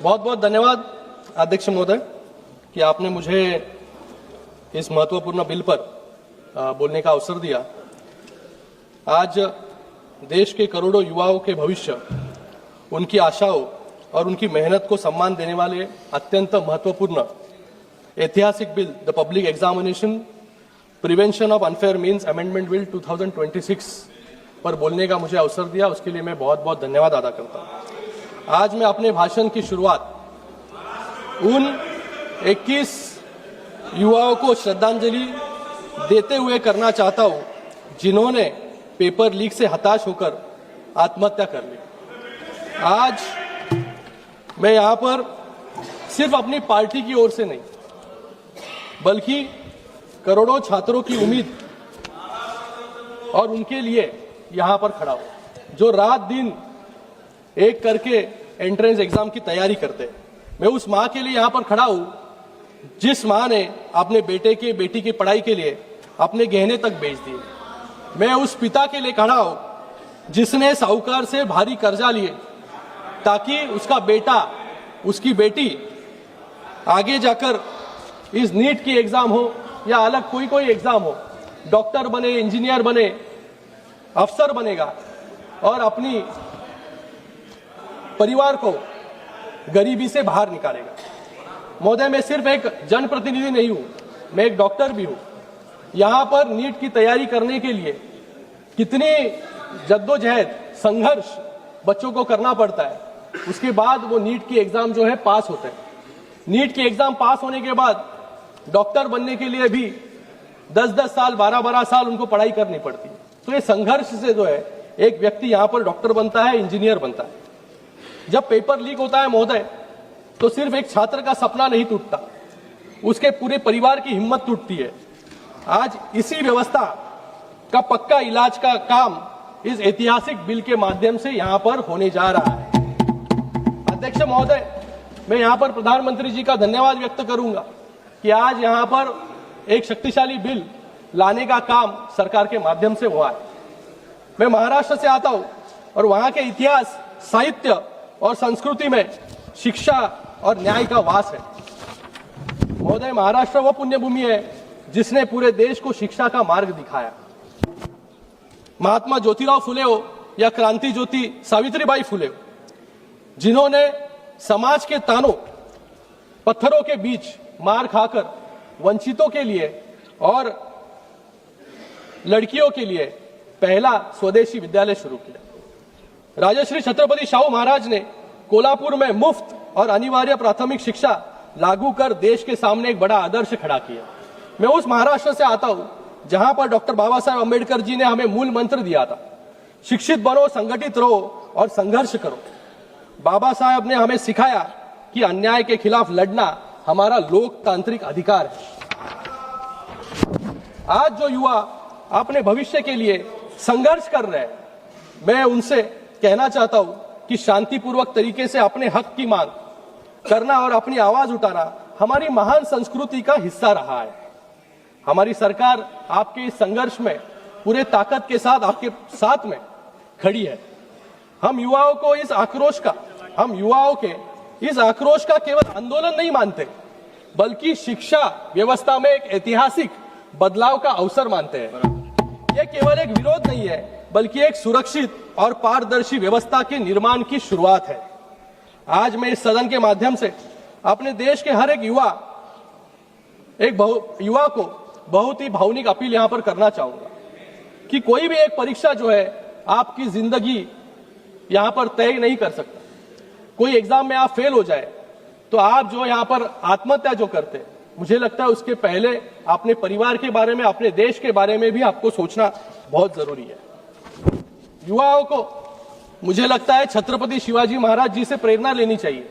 बहुत बहुत धन्यवाद अध्यक्ष महोदय कि आपने मुझे इस महत्वपूर्ण बिल पर बोलने का अवसर दिया। आज देश के करोड़ों युवाओं के भविष्य, उनकी आशाओं और उनकी मेहनत को सम्मान देने वाले अत्यंत महत्वपूर्ण ऐतिहासिक bill the public examination prevention of unfair means amendment bill 2026 पर बोलने का मुझे अवसर दिया, उसके लिए मैं बहुत बहुत धन्यवाद अदा करता हूँ। आज मैं अपने भाषण की शुरुआत उन 21 युवाओं को श्रद्धांजलि देते हुए करना चाहता हूँ जिन्होंने पेपर लीक से हताश होकर आत्महत्या कर ली। आज मैं यहाँ पर सिर्फ अपनी पार्टी की ओर से नहीं बल्कि करोड़ों छात्रों की उम्मीद और उनके लिए यहाँ पर खड़ा हूँ जो रात दिन एक करके एंट्रेंस एग्जाम की तैयारी करते हैं। मैं उस माँ के लिए यहाँ पर खड़ा हूँ जिस माँ ने अपने बेटी की पढ़ाई के लिए अपने गहने तक बेच दिए। मैं उस पिता के लिए खड़ा हूँ जिसने साहूकार से भारी कर्जा लिए ताकि उसका बेटा, उसकी बेटी आगे जाकर इस नीट की एग्जाम हो या अलग कोई एग्जाम हो, डॉक्टर बने, इंजीनियर बने, अफसर बनेगा और अपनी परिवार को गरीबी से बाहर निकालेगा। महोदय, मैं सिर्फ एक जनप्रतिनिधि नहीं हूं, मैं एक डॉक्टर भी हूं। यहां पर नीट की तैयारी करने के लिए कितनी जद्दोजहद, संघर्ष बच्चों को करना पड़ता है, उसके बाद वो नीट की एग्जाम जो है पास होते हैं। नीट की एग्जाम पास होने के बाद डॉक्टर बनने के लिए भी 10-10 साल, 12-12 साल उनको पढ़ाई करनी पड़ती है। तो ये संघर्ष से जो है एक व्यक्ति यहां पर डॉक्टर बनता है, इंजीनियर बनता है। जब पेपर लीक होता है महोदय, तो सिर्फ एक छात्र का सपना नहीं टूटता, उसके पूरे परिवार की हिम्मत टूटती है। आज इसी व्यवस्था का पक्का इलाज का काम इस ऐतिहासिक बिल के माध्यम से यहां पर होने जा रहा है। अध्यक्ष महोदय, मैं यहां पर प्रधानमंत्री जी का धन्यवाद व्यक्त करूंगा कि आज यहां पर एक शक्तिशाली बिल लाने का काम सरकार के माध्यम से हुआ है। मैं महाराष्ट्र से आता हूं और वहां के इतिहास, साहित्य और संस्कृति में शिक्षा और न्याय का वास है। महोदय, महाराष्ट्र वो पुण्यभूमि है जिसने पूरे देश को शिक्षा का मार्ग दिखाया। महात्मा ज्योतिराव फुले हो या क्रांति ज्योति सावित्रीबाई फुले हो, जिन्होंने समाज के तानों, पत्थरों के बीच मार खाकर वंचितों के लिए और लड़कियों के लिए पहला स्वदेशी विद्यालय शुरू किया। राजश्री छत्रपति शाहू महाराज ने कोल्हापुर में मुफ्त और अनिवार्य प्राथमिक शिक्षा लागू कर देश के सामने एक बड़ा आदर्श खड़ा किया। मैं उस महाराष्ट्र से आता हूं जहां पर डॉक्टर बाबा साहेब अम्बेडकर जी ने हमें मूल मंत्र दिया था, शिक्षित बनो, संगठित रहो और संघर्ष करो। बाबा साहेब ने हमें सिखाया कि अन्याय के खिलाफ लड़ना हमारा लोकतांत्रिक अधिकार है। आज जो युवा अपने भविष्य के लिए संघर्ष कर रहे हैं, मैं उनसे कहना चाहता हूं कि शांतिपूर्वक तरीके से अपने हक की मांग करना और अपनी आवाज उठाना हमारी महान संस्कृति का हिस्सा रहा है। हमारी सरकार आपके इस संघर्ष में पूरे ताकत के साथ आपके साथ में खड़ी है। हम युवाओं के इस आक्रोश का केवल आंदोलन नहीं मानते, बल्कि शिक्षा व्यवस्था में एक ऐतिहासिक बदलाव का अवसर मानते हैं। यह केवल एक विरोध नहीं है, बल्कि एक सुरक्षित और पारदर्शी व्यवस्था के निर्माण की शुरुआत है। आज मैं इस सदन के माध्यम से अपने देश के हर एक युवा को बहुत ही भावनिक अपील यहां पर करना चाहूंगा कि कोई भी एक परीक्षा जो है आपकी जिंदगी यहां पर तय नहीं कर सकता। कोई एग्जाम में आप फेल हो जाए तो आप जो यहां पर आत्महत्या जो करते हैं, मुझे लगता है उसके पहले अपने परिवार के बारे में, अपने देश के बारे में भी आपको सोचना बहुत जरूरी है। युवाओं को मुझे लगता है छत्रपति शिवाजी महाराज जी से प्रेरणा लेनी चाहिए,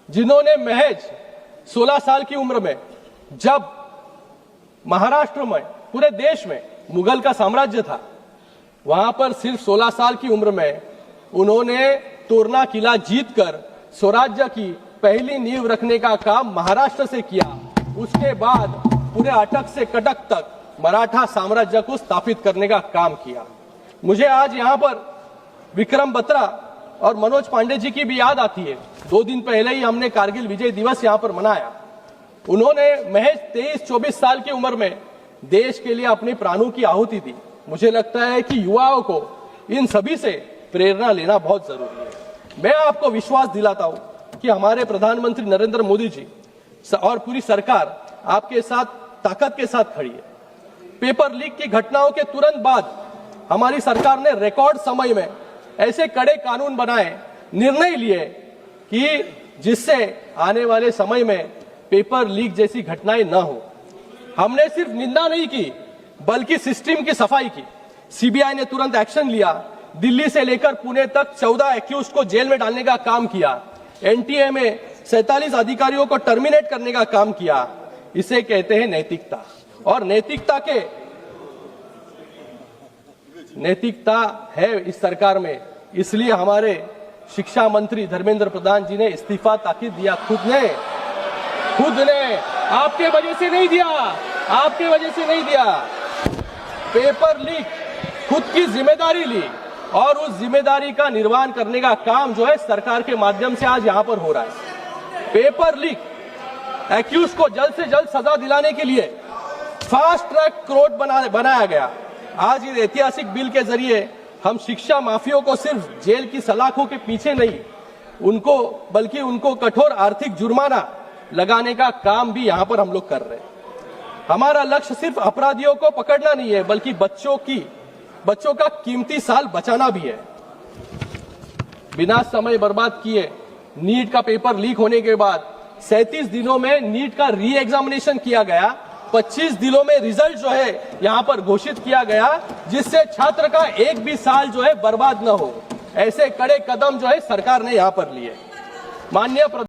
जिन्होंने महज 16 साल की उम्र में, जब महाराष्ट्र में, पूरे देश में मुगल का साम्राज्य था, वहां पर सिर्फ 16 साल की उम्र में उन्होंने तोरना किला जीतकर स्वराज्य की पहली नींव रखने का काम महाराष्ट्र से किया। उसके बाद पूरे अटक से कटक तक मराठा साम्राज्य को स्थापित करने का काम किया। मुझे आज यहां पर विक्रम बत्रा और मनोज पांडे जी की भी याद आती है। 2 दिन पहले ही हमने कारगिल विजय दिवस यहां पर मनाया। उन्होंने महज 23-24 साल की उम्र में देश के लिए अपने प्राणों की आहुति दी। मुझे लगता है कि युवाओं को इन सभी से प्रेरणा लेना बहुत जरूरी है। मैं आपको विश्वास दिलाता हूं कि हमारे प्रधानमंत्री नरेंद्र मोदी जी और पूरी सरकार आपके साथ ताकत के साथ खड़ी है। पेपर लीक की घटनाओं के तुरंत बाद हमारी सरकार ने रिकॉर्ड समय में ऐसे कड़े कानून बनाए, निर्णय लिए कि जिससे आने वाले समय में पेपर लीक जैसी घटनाएं न हो। हमने सिर्फ निंदा नहीं की बल्कि सिस्टम की सफाई की। सीबीआई ने तुरंत एक्शन लिया। दिल्ली से लेकर पुणे तक 14 एक्यूज को जेल में डालने का काम किया। एनटीए में 47 अधिकारियों को टर्मिनेट करने का काम किया। इसे कहते हैं नैतिकता, और नैतिकता है इस सरकार में। इसलिए हमारे शिक्षा मंत्री धर्मेंद्र प्रधान जी ने इस्तीफा ताकीद दिया। खुद ने आपके वजह से नहीं दिया, आपके वजह से नहीं दिया। पेपर लीक खुद की जिम्मेदारी ली और उस जिम्मेदारी का निर्वहन करने का काम जो है सरकार के माध्यम से आज यहां पर हो रहा है। पेपर लीक एक्यूज को जल्द से जल्द सजा दिलाने के लिए फास्ट ट्रैक कोर्ट बनाया गया। आज इस ऐतिहासिक बिल के जरिए हम शिक्षा माफियों को सिर्फ जेल की सलाखों के पीछे नहीं, बल्कि उनको कठोर आर्थिक जुर्माना लगाने का काम भी यहां पर हम लोग कर रहे हैं। हमारा लक्ष्य सिर्फ अपराधियों को पकड़ना नहीं है, बल्कि बच्चों का कीमती साल बचाना भी है। बिना समय बर्बाद किए नीट का पेपर लीक होने के बाद 37 दिनों में नीट का री एग्जामिनेशन किया गया। 25 दिनों में रिजल्ट जो है यहां पर घोषित किया गया, जिससे छात्र का एक भी साल जो है बर्बाद न हो। ऐसे कड़े कदम जो है सरकार ने यहां पर लिए। माननीय